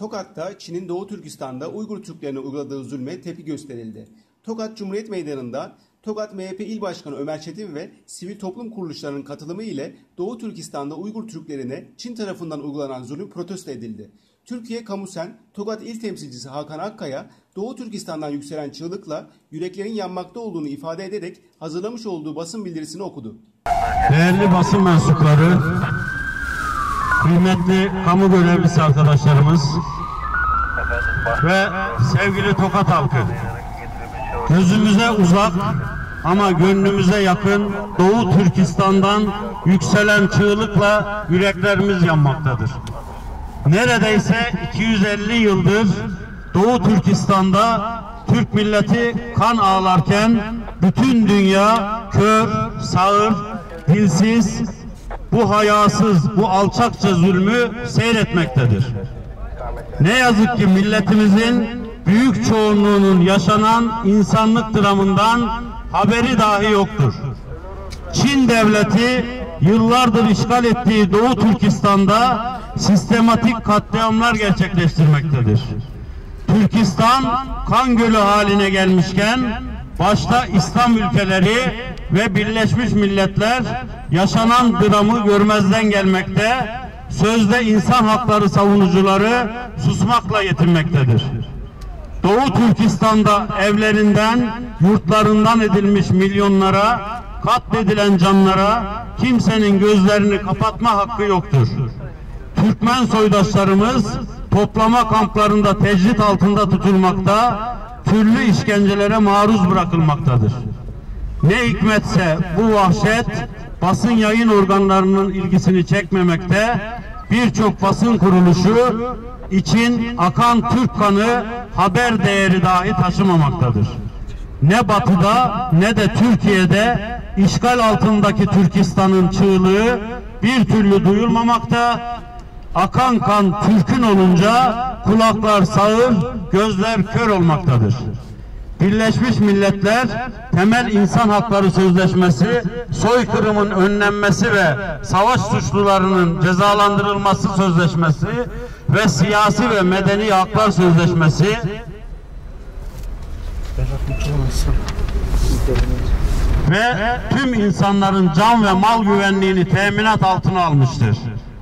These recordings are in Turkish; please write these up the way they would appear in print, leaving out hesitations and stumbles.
Tokat'ta Çin'in Doğu Türkistan'da Uygur Türklerine uyguladığı zulme tepki gösterildi. Tokat Cumhuriyet Meydanı'nda Tokat MHP İl Başkanı Ömer Çetin ve sivil toplum kuruluşlarının katılımı ile Doğu Türkistan'da Uygur Türklerine Çin tarafından uygulanan zulüm protesto edildi. Türkiye Kamusen, Tokat İl Temsilcisi Hakan Akkaya, Doğu Türkistan'dan yükselen çığlıkla yüreklerin yanmakta olduğunu ifade ederek hazırlamış olduğu basın bildirisini okudu. Değerli basın mensupları, kıymetli kamu görevlisi arkadaşlarımız ve sevgili Tokat halkı, gözümüze uzak ama gönlümüze yakın Doğu Türkistan'dan yükselen çığlıkla yüreklerimiz yanmaktadır. Neredeyse 250 yıldır Doğu Türkistan'da Türk milleti kan ağlarken bütün dünya kör, sağır, dilsiz, bu hayasız, bu alçakça zulmü seyretmektedir. Ne yazık ki milletimizin büyük çoğunluğunun yaşanan insanlık dramından haberi dahi yoktur. Çin devleti yıllardır işgal ettiği Doğu Türkistan'da sistematik katliamlar gerçekleştirmektedir. Türkistan kan gölü haline gelmişken başta İslam ülkeleri ve Birleşmiş Milletler yaşanan dramı görmezden gelmekte, sözde insan hakları savunucuları susmakla yetinmektedir. Doğu Türkistan'da evlerinden, yurtlarından edilmiş milyonlara, katledilen canlara kimsenin gözlerini kapatma hakkı yoktur. Türkmen soydaşlarımız toplama kamplarında tecrit altında tutulmakta, türlü işkencelere maruz bırakılmaktadır. Ne hikmetse bu vahşet basın yayın organlarının ilgisini çekmemekte, birçok basın kuruluşu için akan Türk kanı haber değeri dahi taşımamaktadır. Ne Batı'da ne de Türkiye'de işgal altındaki Türkistan'ın çığlığı bir türlü duyulmamakta, akan kan Türk'ün olunca kulaklar sağır, gözler kör olmaktadır. Birleşmiş Milletler Temel İnsan Hakları Sözleşmesi, soykırımın önlenmesi ve savaş suçlularının cezalandırılması sözleşmesi ve Siyasi ve Medeni Haklar Sözleşmesi ve tüm insanların can ve mal güvenliğini teminat altına almıştır.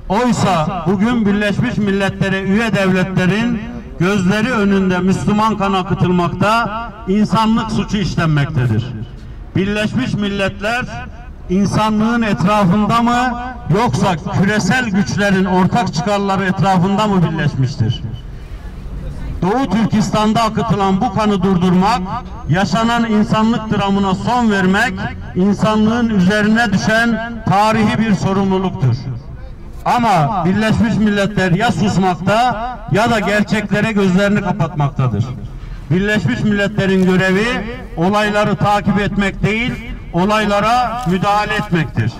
Oysa bugün Birleşmiş Milletler'e üye devletlerin gözleri önünde Müslüman kan akıtılmakta, insanlık suçu işlenmektedir. Birleşmiş Milletler insanlığın etrafında mı yoksa küresel güçlerin ortak çıkarları etrafında mı birleşmiştir? Doğu Türkistan'da akıtılan bu kanı durdurmak, yaşanan insanlık dramına son vermek, insanlığın üzerine düşen tarihi bir sorumluluktur. Ama Birleşmiş Milletler ya susmakta ya da gerçeklere gözlerini kapatmaktadır. Birleşmiş Milletler'in görevi olayları takip etmek değil, olaylara müdahale etmektir.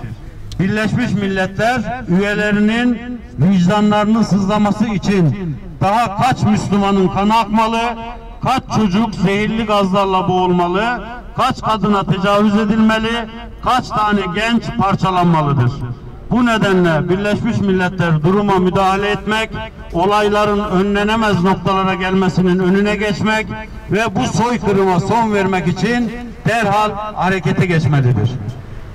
Birleşmiş Milletler üyelerinin vicdanlarının sızlaması için daha kaç Müslümanın kanı akmalı, kaç çocuk zehirli gazlarla boğulmalı, kaç kadına tecavüz edilmeli, kaç tane genç parçalanmalıdır. Bu nedenle Birleşmiş Milletler duruma müdahale etmek, olayların önlenemez noktalara gelmesinin önüne geçmek ve bu soykırıma son vermek için derhal harekete geçmelidir.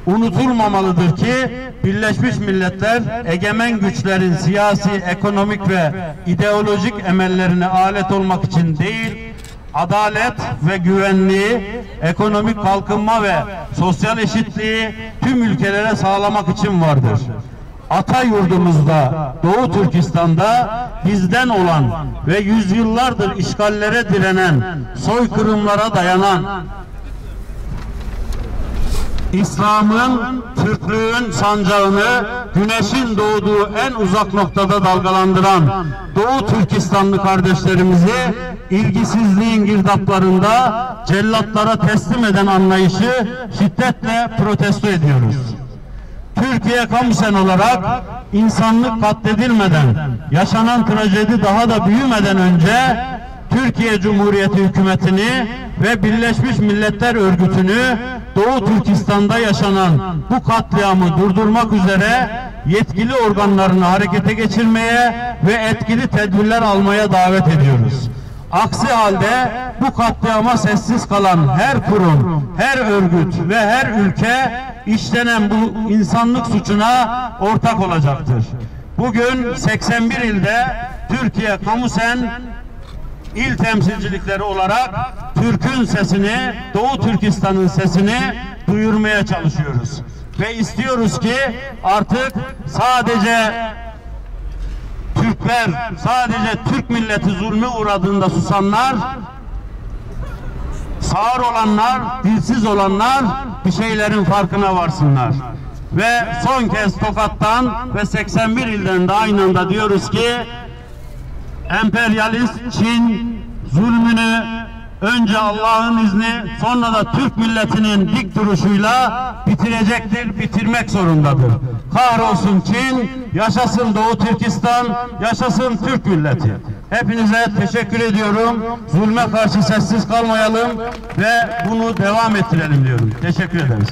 Unutulmamalıdır ki Birleşmiş Milletler egemen güçlerin siyasi, ekonomik ve ideolojik emellerine alet olmak için değil, adalet ve güvenliği, ekonomik kalkınma ve sosyal eşitliği tüm ülkelere sağlamak için vardır. Ata yurdumuzda, Doğu Türkistan'da bizden olan ve yüzyıllardır işgallere direnen, soykırımlara dayanan, İslam'ın, Türklüğün sancağını güneşin doğduğu en uzak noktada dalgalandıran Doğu Türkistanlı kardeşlerimizi ilgisizliğin girdaplarında cellatlara teslim eden anlayışı şiddetle protesto ediyoruz. Türkiye Kamusen olarak insanlık katledilmeden, yaşanan trajedi daha da büyümeden önce Türkiye Cumhuriyeti hükümetini ve Birleşmiş Milletler Örgütü'nü Doğu Türkistan'da yaşanan bu katliamı durdurmak üzere yetkili organlarını harekete geçirmeye ve etkili tedbirler almaya davet ediyoruz. Aksi halde bu katliama sessiz kalan her kurum, her örgüt ve her ülke işlenen bu insanlık suçuna ortak olacaktır. Bugün 81 ilde Türkiye Kamusen il temsilcilikleri olarak Türk'ün sesini, Doğu Türkistan'ın sesini duyurmaya çalışıyoruz. Ve istiyoruz ki artık sadece Türkler, sadece Türk milleti zulmü uğradığında susanlar, sağır olanlar, dilsiz olanlar bir şeylerin farkına varsınlar. Ve son kez Tokat'tan ve 81 ilden de aynı anda diyoruz ki emperyalist Çin zulmünü önce Allah'ın izni, sonra da Türk milletinin dik duruşuyla bitirecektir, bitirmek zorundadır. Kahrolsun Çin, yaşasın Doğu Türkistan, yaşasın Türk milleti. Hepinize teşekkür ediyorum. Zulme karşı sessiz kalmayalım ve bunu devam ettirelim diyorum. Teşekkür ederiz.